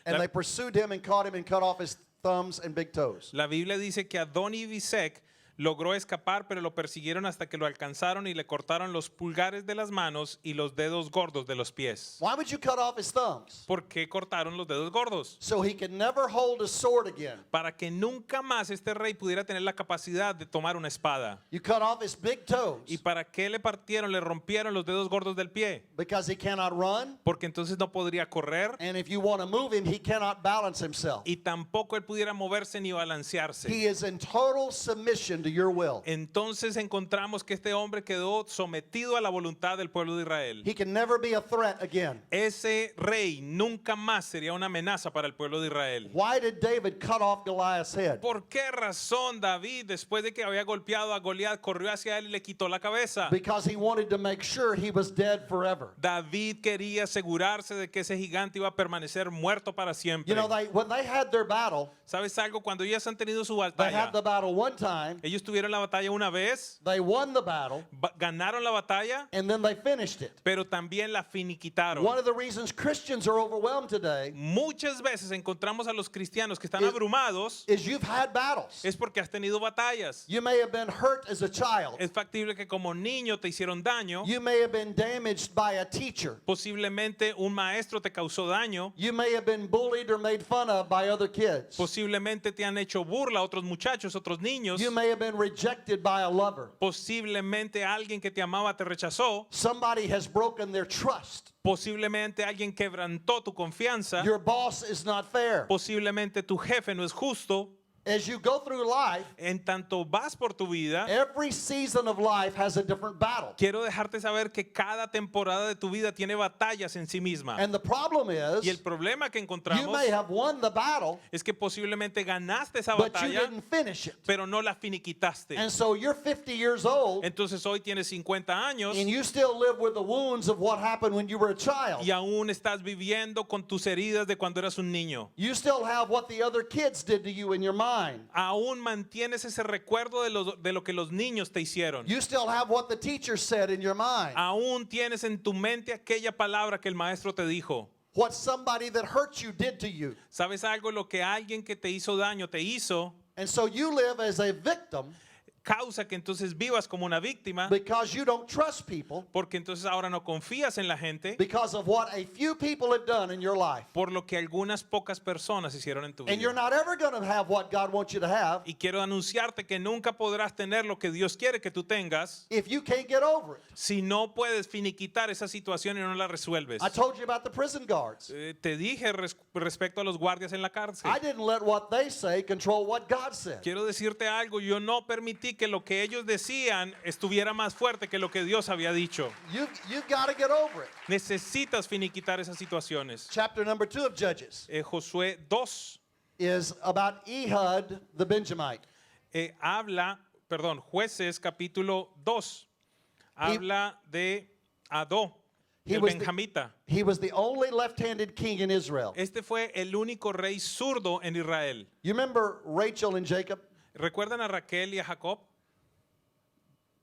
and La- they pursued him and caught him and cut off his thumbs and big toes. La Biblia dice que Adoni-Bisec logró escapar, pero lo persiguieron hasta que lo alcanzaron y le cortaron los pulgares de las manos y los dedos gordos de los pies. Why would you cut off his thumbs? ¿Por qué cortaron los dedos gordos? So he could never hold a sword again. Para que nunca más este rey pudiera tener la capacidad de tomar una espada. You cut off his big toes ¿Y para qué le partieron, le rompieron los dedos gordos del pie? because he cannot run, Porque entonces no podría correr and if you want to move him, he cannot balance himself. y tampoco él pudiera moverse ni balancearse. He is in total submission to your will. Entonces encontramos que este hombre quedó sometido a la voluntad del pueblo de Israel. He can never be a threat again. Ese rey nunca más sería una amenaza para el pueblo de Israel. Why did David cut off Goliath's head? ¿Por qué razón David, después de que había golpeado a Goliat, corrió hacia él y le quitó la cabeza? Because he wanted to make sure he was dead forever. David quería asegurarse de que ese gigante iba a permanecer muerto para siempre. You know, when they had their battle, ¿Sabes algo? Cuando ellos han tenido su they batalla, had the battle one time, ellos tuvieron la batalla una vez, they won the battle, ganaron la batalla, and then they finished it. pero también la finiquitaron. One of the reasons Christians are overwhelmed today Muchas veces encontramos a los cristianos que están abrumados is you've had battles. es porque has tenido batallas. You may have been hurt as a child. Es factible que como niño te hicieron daño. You may have been damaged by a teacher. Posiblemente un maestro te causó daño. You may have been bullied or made fun of by other kids. Posiblemente te han hecho burla otros muchachos, otros niños. You may have been rejected by a lover. Posiblemente alguien que te amaba te rechazó. Somebody has broken their trust. Posiblemente alguien quebrantó tu confianza. Your boss is not fair. Posiblemente tu jefe no es justo. As you go through life, En tanto vas por tu vida, every season of life has a different battle. quiero dejarte saber que cada temporada de tu vida tiene batallas en sí misma. And the problem Y el is, problema que you encontramos may have won the battle, es que posiblemente ganaste esa but you batalla, didn't finish it. pero no la finiquitaste. And so you're 50 years old, Entonces hoy tienes 50 años and you still live with the wounds of what happened when you were a child. y aún estás viviendo con tus heridas de cuando eras un niño. You still have what the other kids did to you in your mind. Aún mantienes ese recuerdo de lo que los niños te hicieron. You still have what the teacher said in your mind. Aún tienes en tu mente aquella palabra que el maestro te dijo. What somebody that hurt you did to you. ¿Sabes algo? Lo que alguien que te hizo daño te hizo, And so you live as a victim causa que entonces vivas como una víctima, because you don't trust people porque entonces ahora no confías en la gente because of what a few people have done in your life. por lo que algunas pocas personas hicieron en tu And you're vida. not ever going to have what God wants you to have Y quiero anunciarte que nunca podrás tener lo que Dios quiere que tú tengas if you can't get over it. si no puedes finiquitar esa situación y no la resuelves. I told you about the prison guards. Te dije respecto a los guardias en la cárcel. I didn't let what they say control what God said. Quiero decirte algo, yo no permití que lo que ellos decían estuviera más fuerte que lo que Dios había dicho. You've got to get over it. Necesitas finiquitar esas situaciones. Chapter number 2 of Judges Josué 2 is about Ehud the Benjamite. Jueces capítulo 2 habla de Adó, He el was benjamita. He was the only left-handed king in Israel. Este fue el único rey zurdo en Israel. You remember Rachel and Jacob? ¿Recuerdan a Raquel y a Jacob?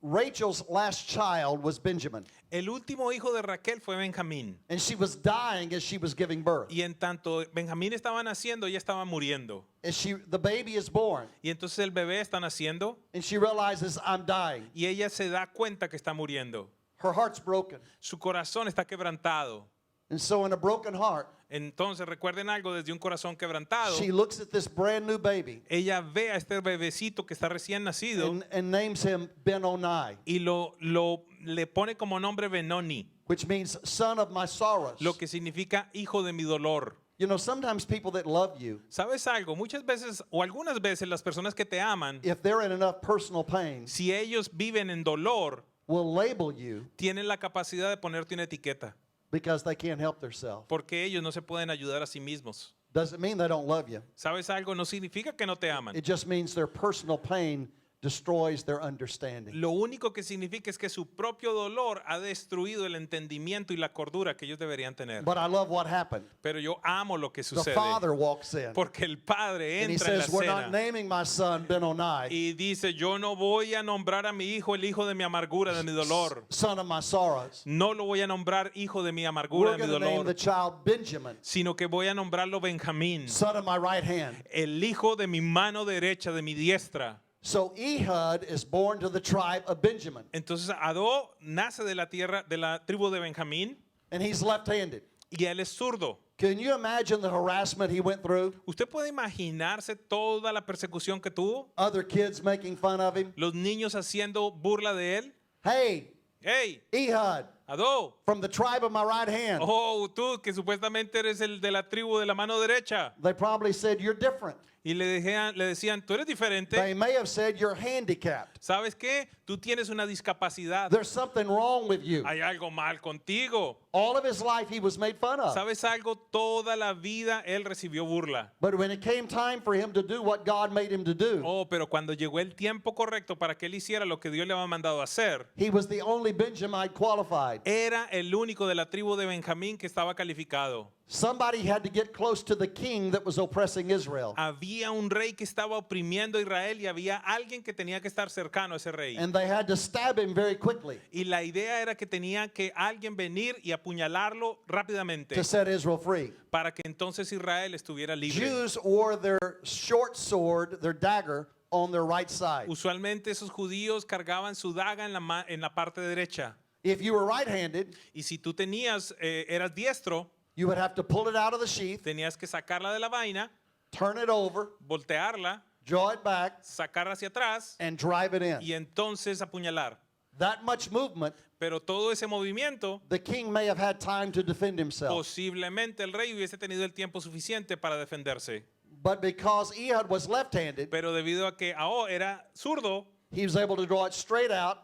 Rachel's last child was Benjamin, El último hijo de Raquel fue Benjamín. and she was dying as she was giving birth. Y en tanto Benjamín estaba naciendo, ella estaba muriendo. The baby is born, Y entonces el bebé está naciendo and she realizes, I'm dying. y ella se da cuenta que está muriendo. Her heart's broken. Su corazón está quebrantado. And so in a broken heart, Entonces recuerden algo, desde un corazón quebrantado, she looks at this brand new baby ella ve a este bebecito que está recién nacido and names him Ben-Oni, y le pone como nombre Benoni, which means son of my sorrows. lo que significa hijo de mi dolor. You know, sometimes people that love you, ¿Sabes algo? Muchas veces o algunas veces las personas que te aman, if they're in enough personal pain, si ellos viven en dolor, will label you tienen la capacidad de ponerte una etiqueta, because they can't help themselves. porque ellos no se pueden ayudar a sí mismos. Doesn't mean they don't love you. ¿Sabes algo? No significa que no te aman. It just means their personal pain destroys their understanding. Lo único que significa es que su propio dolor ha destruido el entendimiento y la cordura que ellos deberían tener. But I love what happened. Pero yo amo lo que The sucede, father walks in porque el padre and he entra en la says, we're not cena naming my son Ben-Oni, y dice, yo no voy a nombrar a mi hijo el hijo de mi amargura, de mi dolor. son of my sorrows. No lo voy a nombrar hijo de mi amargura, We're de mi going to name the dolor, child Benjamin, sino que voy a nombrarlo Benjamín, son of my right hand. el hijo de mi mano derecha, de mi diestra. So Ehud is born to the tribe of Benjamin, Entonces Adó nace de la tierra, de la tribu de Benjamín, and he's left-handed. y él es zurdo. Can you imagine the harassment he went through? ¿Usted puede imaginarse toda la persecución que tuvo? Other kids making fun of him. Los niños haciendo burla de él. Hey, ¡Hey, Ehud, Adó! from the tribe of my right hand. Oh, tú que supuestamente eres el de la tribu de la mano derecha. They probably said, you're different. Y le decían, tú eres diferente. They may have said, you're handicapped. ¿Sabes qué? Tú tienes una discapacidad. There's something wrong with you. Hay algo mal contigo. All of his life he was made fun of. ¿Sabes algo? Toda la vida él recibió burla. But when it came time for him to do what God made him to do, Oh, pero cuando llegó el tiempo correcto para que él hiciera lo que Dios le había mandado a hacer, he was the only Benjamite qualified. era el único de la tribu de Benjamín que estaba calificado. Somebody had to get close to the king that was oppressing Israel. Había un rey que estaba oprimiendo a Israel y había alguien que tenía que estar cercano a ese rey. And they had to stab him very quickly Y la idea era que tenía que alguien venir y apuñalarlo rápidamente to set Israel free. para que entonces Israel estuviera libre. Jews wore their short sword, their dagger, on their right side. Usualmente esos judíos cargaban su daga en la parte derecha. If you were right-handed, Y si tú eras diestro, you would have to pull it out of the sheath, tenías que sacarla de la vaina, turn it over, voltearla, draw it back, sacarla hacia atrás and drive it y in. entonces apuñalar. That much movement, Pero todo ese movimiento, the king may have had time to defend himself. posiblemente el rey hubiese tenido el tiempo suficiente para defenderse. But because Ehud was left-handed, Pero debido a que Ahó era zurdo, he was able to draw it straight out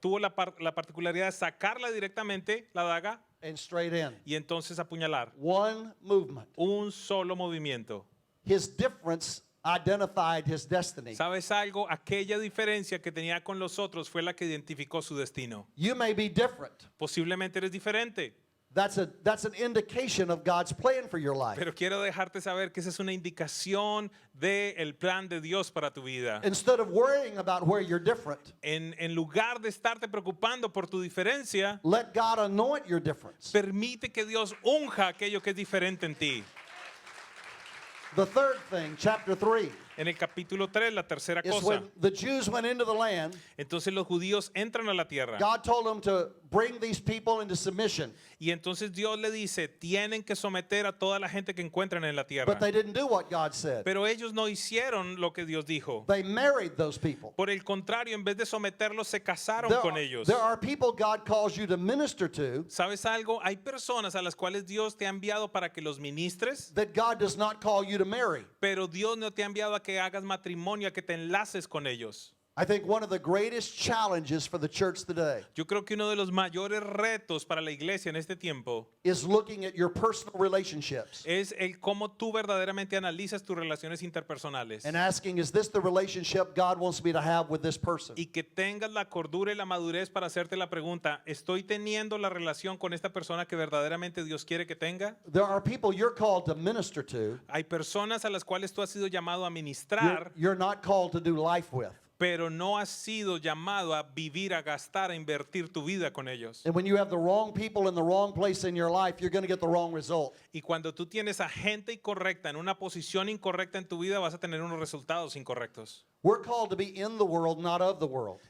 tuvo la particularidad de sacarla directamente, la daga, and straight in. y entonces apuñalar. One movement. Un solo movimiento. His difference identified his destiny. ¿Sabes algo? Aquella diferencia que tenía con los otros fue la que identificó su destino. You may be different. Posiblemente eres diferente, That's an indication of God's plan for your life. pero quiero dejarte saber que esa es una indicación del plan de Dios para tu vida. Instead of worrying about where you're different, En lugar de estarte preocupando por tu diferencia, let God anoint your difference. permite que Dios unja aquello que es diferente en ti. The third thing, chapter 3, En el capítulo 3, la tercera is cosa. when the Jews went into the land, Entonces los judíos entran a la tierra. God told them to bring these people into submission, Y entonces Dios le dice, tienen que someter a toda la gente que encuentran en la tierra. but they didn't do what God said. Pero ellos no hicieron lo que Dios dijo. They married those people. Por el contrario, en vez de someterlos, se casaron There con are, ellos. there are people God calls you to minister to ¿Sabes algo? Hay personas a las cuales Dios te ha enviado para que los ministres, that God does not call you to marry. pero Dios no te ha enviado a que hagas matrimonio, a que te enlaces con ellos. I think one of the greatest challenges for the church today Yo creo que uno de los mayores retos para la iglesia en este tiempo is looking at your personal relationships es el cómo tú verdaderamente analizas tus relaciones interpersonales and asking, is this the relationship God wants me to have with this person? y que tengas la cordura y la madurez para hacerte la pregunta, ¿estoy teniendo la relación con esta persona que verdaderamente Dios quiere que tenga? There are people you're called to minister to, Hay personas a las cuales tú has sido llamado a ministrar, you're not called to do life with. pero no has sido llamado a vivir, a gastar, a invertir tu vida con ellos. And when you have the wrong people in the wrong place in your life, you're going to get the wrong result. Y cuando tú tienes a gente incorrecta en una posición incorrecta en tu vida, vas a tener unos resultados incorrectos. We're called to be in the world, not of the world.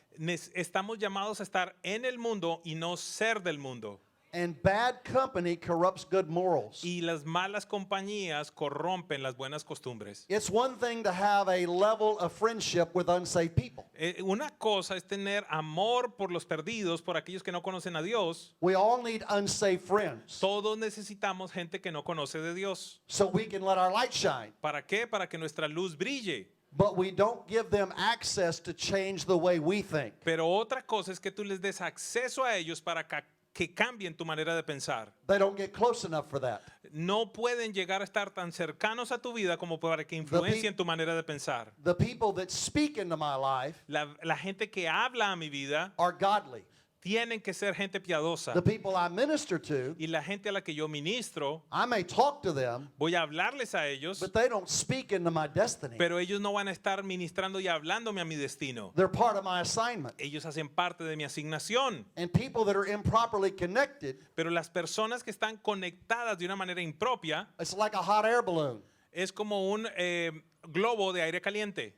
Estamos llamados a estar en el mundo y no ser del mundo. And bad company corrupts good morals. Y las malas compañías corrompen las buenas costumbres. It's one thing to have a level of friendship with unsaved people. Una cosa es tener amor por los perdidos, por aquellos que no conocen a Dios. We all need unsaved friends Todos necesitamos gente que no conoce de Dios. so we can let our light shine. ¿Para qué? Para que nuestra luz brille. But we don't give them access to change the way we think. Pero otra cosa es que tú les des acceso a ellos para que cambien tu manera de pensar. They don't get close enough for that. No pueden llegar a estar tan cercanos a tu vida como para que influencien tu manera de pensar. The people that speak into my life La gente que habla a mi vida are godly. tienen que ser gente piadosa. The people I minister to, Y la gente a la que yo ministro, I may talk to them, voy a hablarles a ellos, but they don't speak into my destiny. pero ellos no van a estar ministrando y hablándome a mi destino. They're part of my assignment. Ellos hacen parte de mi asignación. And people that are improperly connected, Pero las personas que están conectadas de una manera impropia, it's like a hot air balloon. es como un globo de aire caliente.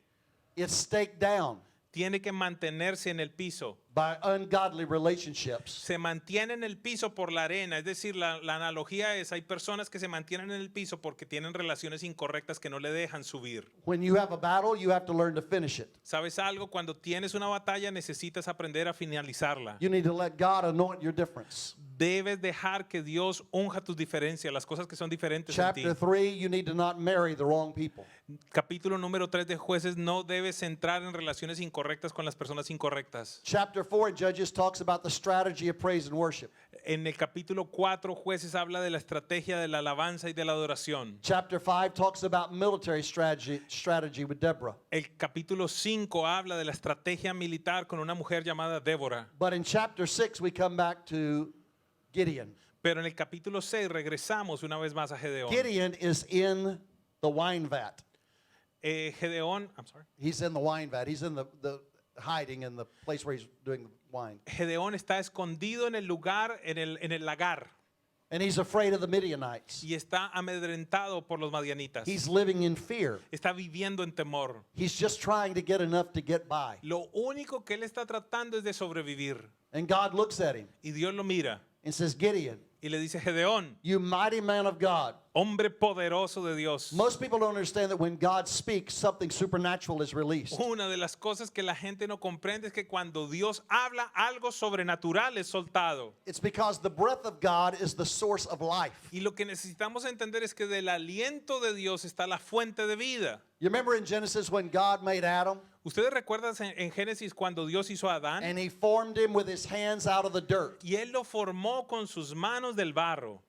It's staked down Tiene que mantenerse en el piso. by ungodly relationships. Se mantiene en el piso por la arena. Es decir, la analogía es, hay personas que se mantienen en el piso porque tienen relaciones incorrectas que no le dejan subir. When you have a battle, you have to learn to finish it. ¿Sabes algo? Cuando tienes una batalla necesitas aprender a finalizarla. You need to let God anoint your difference. Debes dejar que Dios unja tus diferencias, las cosas que son diferentes en ti. Chapter 3, you need to not marry the wrong people. Capítulo número 3 de Jueces, no debes entrar en relaciones incorrectas con las personas incorrectas. Chapter 4 in Judges talks about the strategy of praise and worship. En el capítulo 4, Jueces habla de la estrategia de la alabanza y de la adoración. Chapter 5 talks about military strategy with Deborah. El capítulo 5 habla de la estrategia militar con una mujer llamada Débora. But in chapter 6, we come back to Gideon. Pero en el capítulo 6 regresamos una vez más a Gedeón. Gideon is in the wine vat. Gedeón, I'm sorry. He's in the wine vat. He's in the hiding in the place where he's doing the wine. Gedeón está escondido en el lugar, en el lagar, And he's afraid of the Midianites. y está amedrentado por los madianitas. He's living in fear. Está viviendo en temor. He's just trying to get enough to get by. Lo único que él está tratando es de sobrevivir. And God looks at him Y Dios lo mira and says, Gideon, y le dice, Gedeón, you mighty man of God. hombre poderoso de Dios. Most people don't understand that when God speaks, something supernatural is released. Una de las cosas que la gente no comprende es que cuando Dios habla, algo sobrenatural es soltado. It's because the breath of God is the source of life. Y lo que necesitamos entender es que del aliento de Dios está la fuente de vida. You remember in Genesis when God made Adam ¿Ustedes recuerdan en Génesis cuando Dios hizo a Adán? and he formed him with his hands out of the dirt? Y él lo formó con sus manos del barro.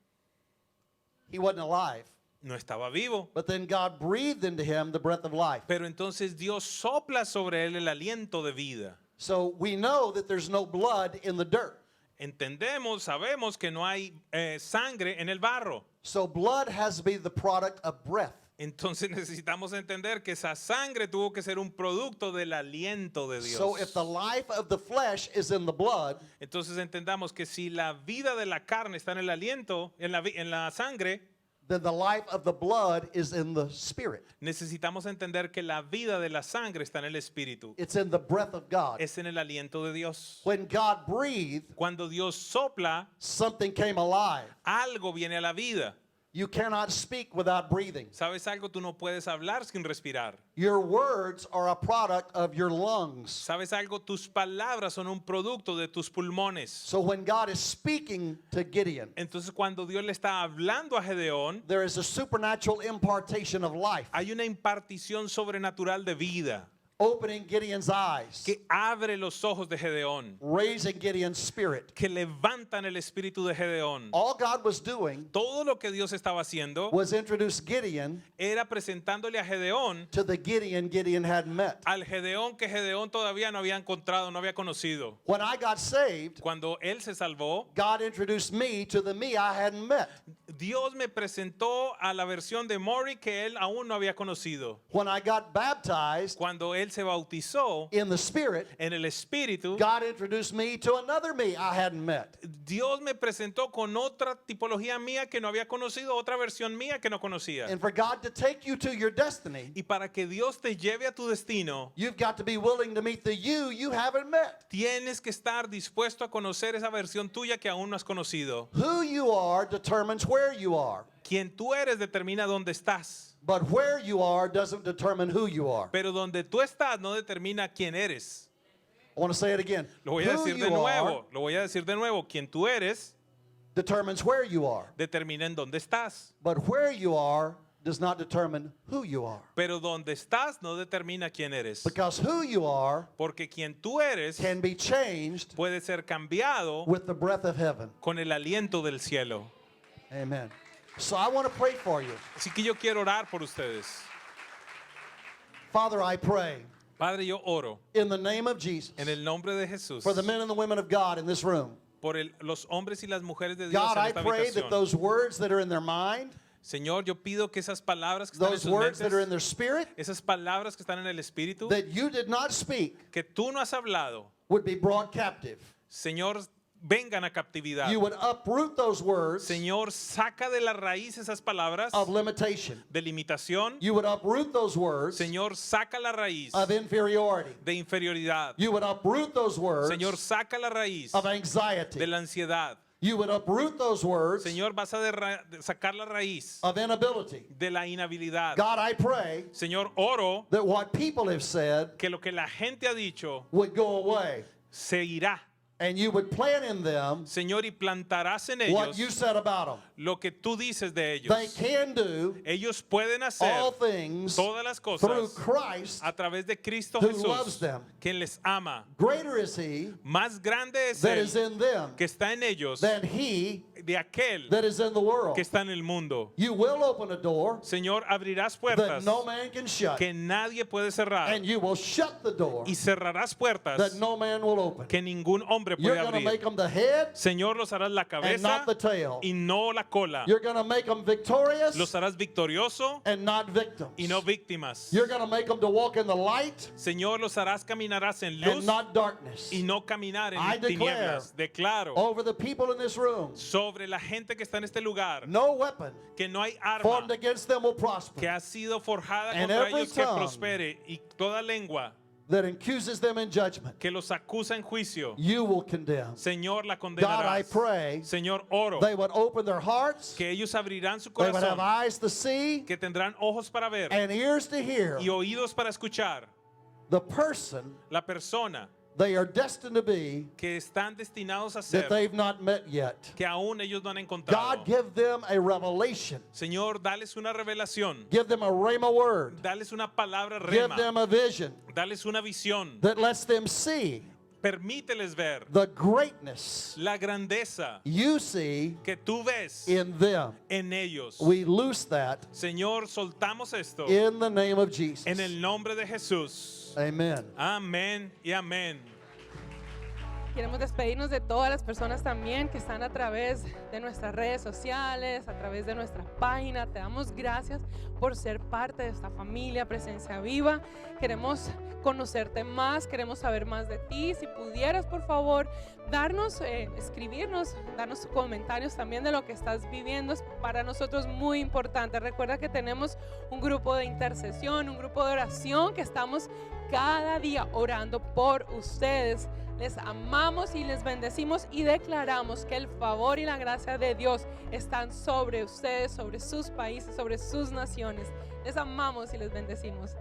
He wasn't alive. No estaba vivo. But then God breathed into him the breath of life. Pero entonces Dios sopla sobre él el aliento de vida. So we know that there's no blood in the dirt. Entendemos, sabemos que no hay sangre en el barro. So blood has to be the product of breath. Entonces necesitamos entender que esa sangre tuvo que ser un producto del aliento de Dios. So if the life of the flesh is in the blood, Entonces entendamos que si la vida de la carne está en el aliento, en la sangre, then the life of the blood is in the spirit. necesitamos entender que la vida de la sangre está en el espíritu. It's in the breath of God. Es en el aliento de Dios. When God breathed, Cuando Dios sopla, something came alive. algo viene a la vida. You cannot speak without breathing. ¿Sabes algo? Tú no puedes hablar sin respirar. Your words are a product of your lungs. ¿Sabes algo? Tus palabras son un producto de tus pulmones. So when God is speaking to Gideon, Entonces cuando Dios le está hablando a Gedeón, there is a supernatural impartation of life, hay una impartición sobrenatural de vida opening Gideon's eyes, que abre los ojos de Gedeón, raising Gideon's spirit. que levantan el espíritu de Gedeón. All God was doing Todo lo que Dios estaba haciendo was introduce Gideon era presentándole a Gedeón, to the Gideon hadn't met. al Gedeón que Gedeón todavía no había encontrado, no había conocido. When I got saved, Cuando él se salvó, God introduced me to the me I hadn't met. Dios me presentó a la versión de Maury que él aún no había conocido. When I got baptized Cuando él se bautizó in the Spirit, en el Espíritu, God introduced me to another me I hadn't met. Dios me presentó con otra tipología mía que no había conocido, otra versión mía que no conocía. And for God to take you to your destiny, Y para que Dios te lleve a tu destino, you've got to be willing to meet the you haven't met. tienes que estar dispuesto a conocer esa versión tuya que aún no has conocido. Who you are determines where you are, Quien tú eres determina dónde estás, but where you are doesn't determine who you are. pero donde tú estás no determina quién eres. I want to say it again. Lo voy a Who decir de you are nuevo, lo voy a decir de nuevo. Quien tú eres determines where you are, determina en dónde estás, but where you are does not determine who you are. pero donde estás no determina quién eres. Because who you are Porque quien tú eres can be changed puede ser cambiado with the breath of heaven. con el aliento del cielo. Amen. So I want to pray for you. Así que yo quiero orar por ustedes. Father, I pray Padre, yo oro in the name of Jesus en el nombre de Jesús for the men and the women of God in this room. por los hombres y las mujeres de Dios God, en I esta pray that habitación. those words that are in their mind, Señor, yo pido que esas palabras que están en those sus words that are in mentes, their spirit, esas palabras que están en el Espíritu, that you did not speak, que tú no has hablado, would be brought captive. Señor, vengan a captividad. You would uproot those words Señor, saca de la raíz esas palabras of limitation. de limitación. You would uproot those words Señor, saca la raíz of inferiority. de inferioridad. You would uproot those words Señor, saca la raíz of anxiety. de la ansiedad. You would uproot those words Señor, vas a sacar la raíz of inability. de la inhabilidad. God, I pray Señor, oro that what people have said que lo que la gente ha dicho would go away, se irá. and you would plant in them Señor, y plantarás en what ellos you said about them. lo que tú dices de ellos. They can do Ellos pueden hacer all things todas las through cosas Christ, a través de Cristo who loves Jesús, them. quien les ama. Greater is he Más grande es that is Él in them que está en ellos than he de aquel that is in the world. que está en el mundo. You will open a door Señor, abrirás that puertas no man can shut, que nadie puede cerrar and you will shut the door y cerrarás puertas that no man will open. que ningún hombre You're puede going to make abrir. them the head Señor, los harás la and cabeza not the tail. y no la cola. You're going to make them victorious Los harás victorioso and not victims. y no víctimas. You're going to make them to walk in the light Señor, los harás caminarás en and luz not darkness. y no caminar I en declare tinieblas. Declaro over the people in this room, sobre la gente que está en este lugar no weapon que no hay formed arma against them will prosper. que ha sido forjada And contra every ellos que tongue prospere, y toda lengua that accuses them in judgment, que los acusa en juicio, you will condemn. Señor, la God, I condenarás. pray Señor, oro they would open their hearts, que ellos abrirán su they would have corazón, eyes to see que tendrán ojos para ver and ears to hear y oídos para escuchar the person la persona they are destined to be que están destinados a that ser, they've not met yet. que aún ellos no han encontrado. God, give them a revelation. Señor, dales una revelación, Give them a rhema word. dales una palabra Give rema, them a vision dales una visión, that lets them see permíteles ver the greatness la grandeza you see que tú ves in them. en ellos. We loose that Señor, soltamos esto in the name of Jesus. en el nombre de Jesús. Amen. Amén y amén. Queremos despedirnos de todas las personas también que están a través de nuestras redes sociales, a través de nuestra página. Te damos gracias por ser parte de esta familia Presencia Viva. Queremos conocerte más, queremos saber más de ti. Si pudieras, por favor, escribirnos, darnos comentarios también de lo que estás viviendo. Es para nosotros muy importante. Recuerda que tenemos un grupo de intercesión, un grupo de oración que estamos cada día orando por ustedes. Les amamos y les bendecimos y declaramos que el favor y la gracia de Dios están sobre ustedes, sobre sus países, sobre sus naciones. Les amamos y les bendecimos.